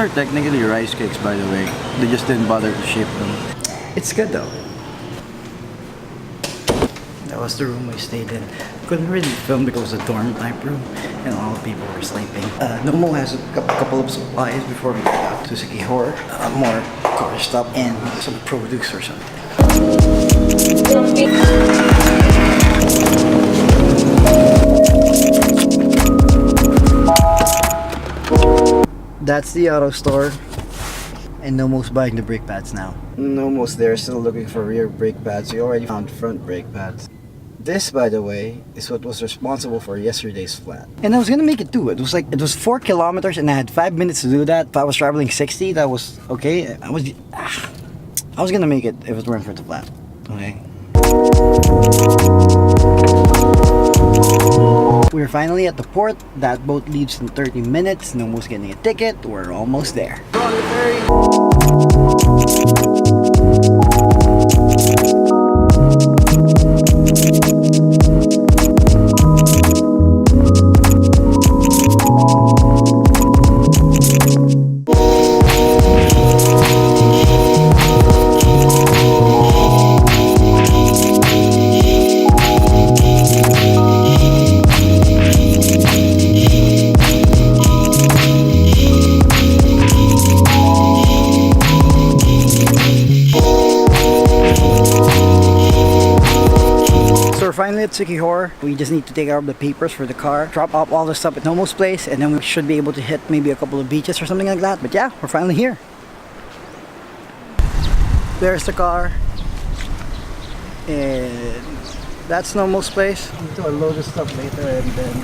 are technically rice cakes, by the way. They just didn't bother to shape them. It's good though. That was the room I stayed in. Couldn't really film because it was a dorm type room and all the people were sleeping. Nomo has a couple of supplies before we get out to Siquijor. More car stuff and some produce or something. That's the auto store. And Nomo's buying the brake pads now. Nomo's there still looking for rear brake pads. We already found front brake pads. This, by the way, is what was responsible for yesterday's flat. And I was gonna make it too. It was 4 kilometers and I had 5 minutes to do that. If I was traveling 60, that was okay. I was gonna make it if it weren't for the flat. Okay. We're finally at the port. That boat leaves in 30 minutes. Nomo's getting a ticket. We're almost there. Finally at Siquijor, we just need to take out the papers for the car, drop off all the stuff at Nomo's place, and then we should be able to hit maybe a couple of beaches or something like that. But yeah, we're finally here. There's the car, and that's Nomo's place. We'll do a load of stuff later and then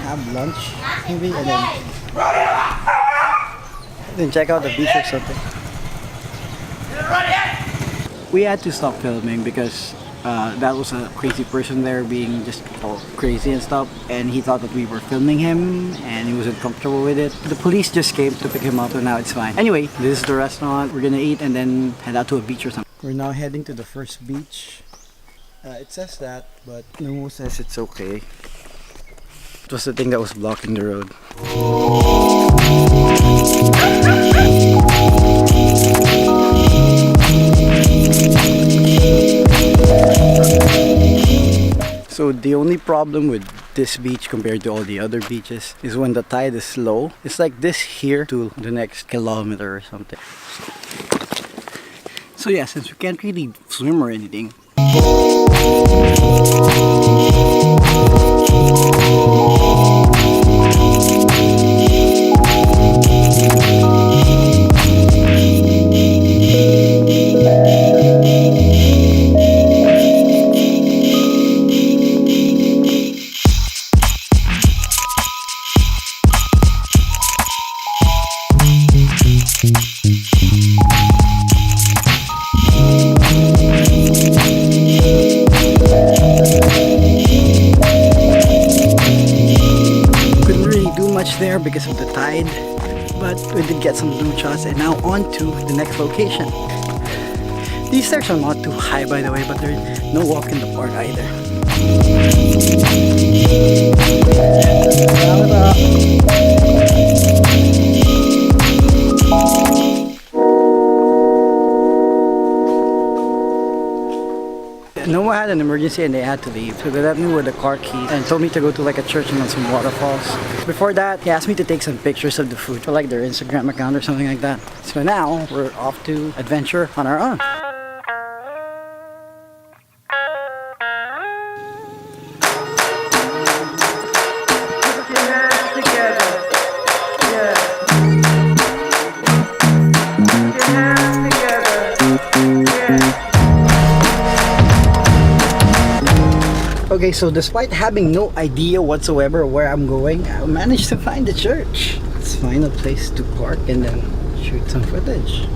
have lunch maybe, and then check out the beach or something. We had to stop filming because that was a crazy person there being just all crazy and stuff, and he thought that we were filming him and he wasn't comfortable with it. The police just came to pick him up, so now it's fine. Anyway, this is the restaurant. We're gonna eat and then head out to a beach or something. We're now heading to the first beach. It says that, but Nomo says it's okay. It was the thing that was blocking the road. So the only problem with this beach compared to all the other beaches is when the tide is low. It's like this here to the next kilometer or something. So yeah, since we can't really swim or anything, there because of the tide, but we did get some zoom shots, and now on to the next location. These stairs are not too high, by the way, but there's no walk in the park either. Nomo had an emergency and they had to leave, so they left me with a car key and told me to go to like a church and on some waterfalls. Before that, he asked me to take some pictures of the food for like their Instagram account or something like that. So now we're off to adventure on our own. Okay, so despite having no idea whatsoever where I'm going, I managed to find the church. Let's find a place to park and then shoot some footage.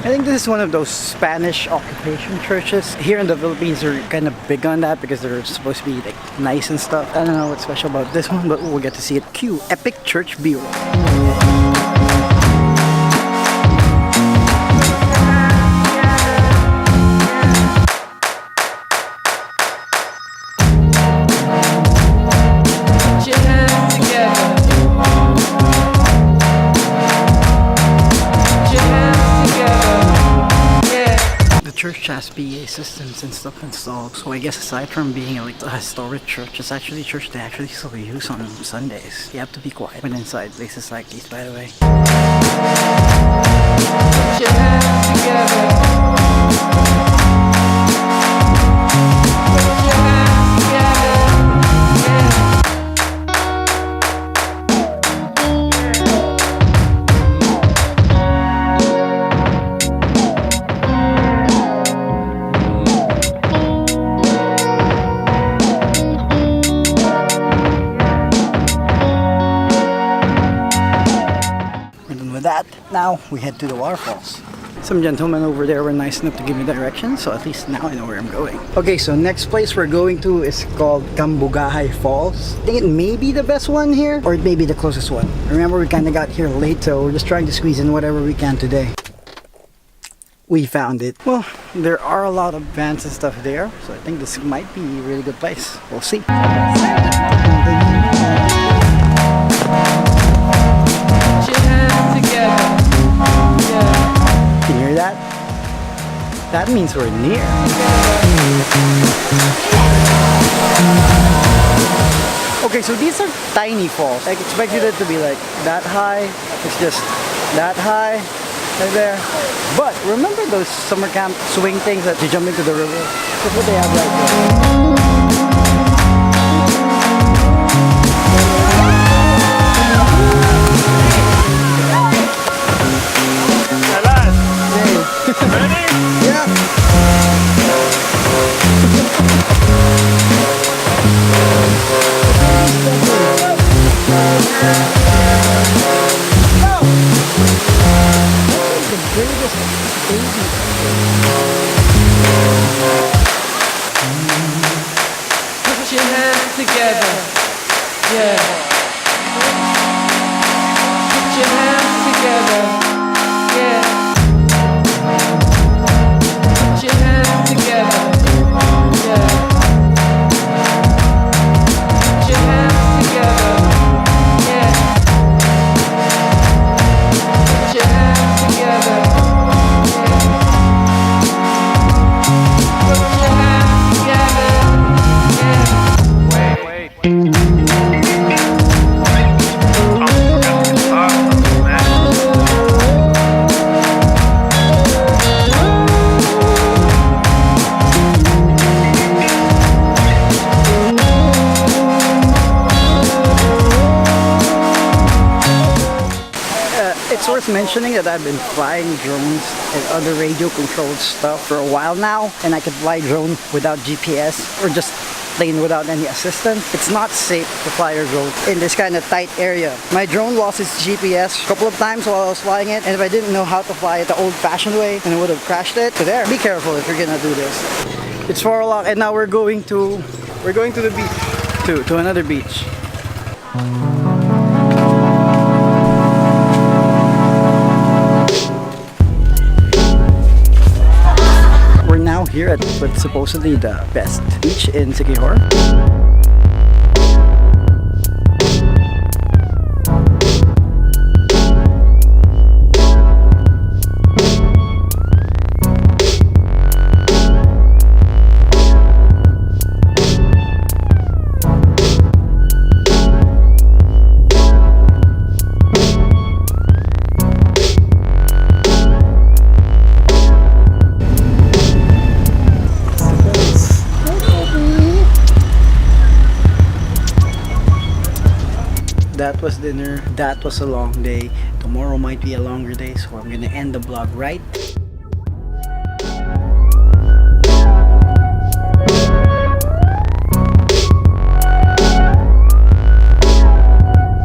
I think this is one of those Spanish occupation churches. Here in the Philippines, they're kind of big on that because they're supposed to be like nice and stuff. I don't know what's special about this one, but we'll get to see it. Cue Epic Church B-roll. Put your hands together. has PA systems and stuff installed. So I guess aside from being like a historic church, it's actually a church they actually still use on Sundays. You have to be quiet when inside places like these, by the way. Put your hands together. Put your hands together. That now we head to the waterfalls. Some gentlemen over there were nice enough to give me directions, so at least now I know where I'm going. Okay, so next place we're going to is called Lugnason Falls. I think it may be the best one here, or it may be the closest one. Remember, we kind of got here late, so we're just trying to squeeze in whatever we can today. We found it. Well, there are a lot of vans and stuff there, so I think this might be a really good place. We'll see. Can you hear that? That means we're near. Okay, so these are tiny falls. I expected it to be like that high. It's just that high right there. But remember those summer camp swing things that you jump into the river? That's what they have right there. Ready? Yeah. The greatest baby. Put your hands together. Yeah. Put your hands together. Yeah. Put your hands together. Yeah. Put your hands together. Yeah. Put your hands together. Yeah. Put your hands together. Yeah. Wait. It's worth mentioning that I've been flying drones and other radio controlled stuff for a while now, and I can fly drone without GPS or just plain without any assistance. It's not safe to fly your drone in this kind of tight area. My drone lost its GPS a couple of times while I was flying it, and if I didn't know how to fly it the old-fashioned way, then I would have crashed it. So there, be careful if you're gonna do this. It's 4 o'clock and now we're going to the beach, to another beach. Now here at what's supposedly the best beach in Siquijor. That was dinner. That was a long day. Tomorrow might be a longer day, so I'm gonna end the vlog right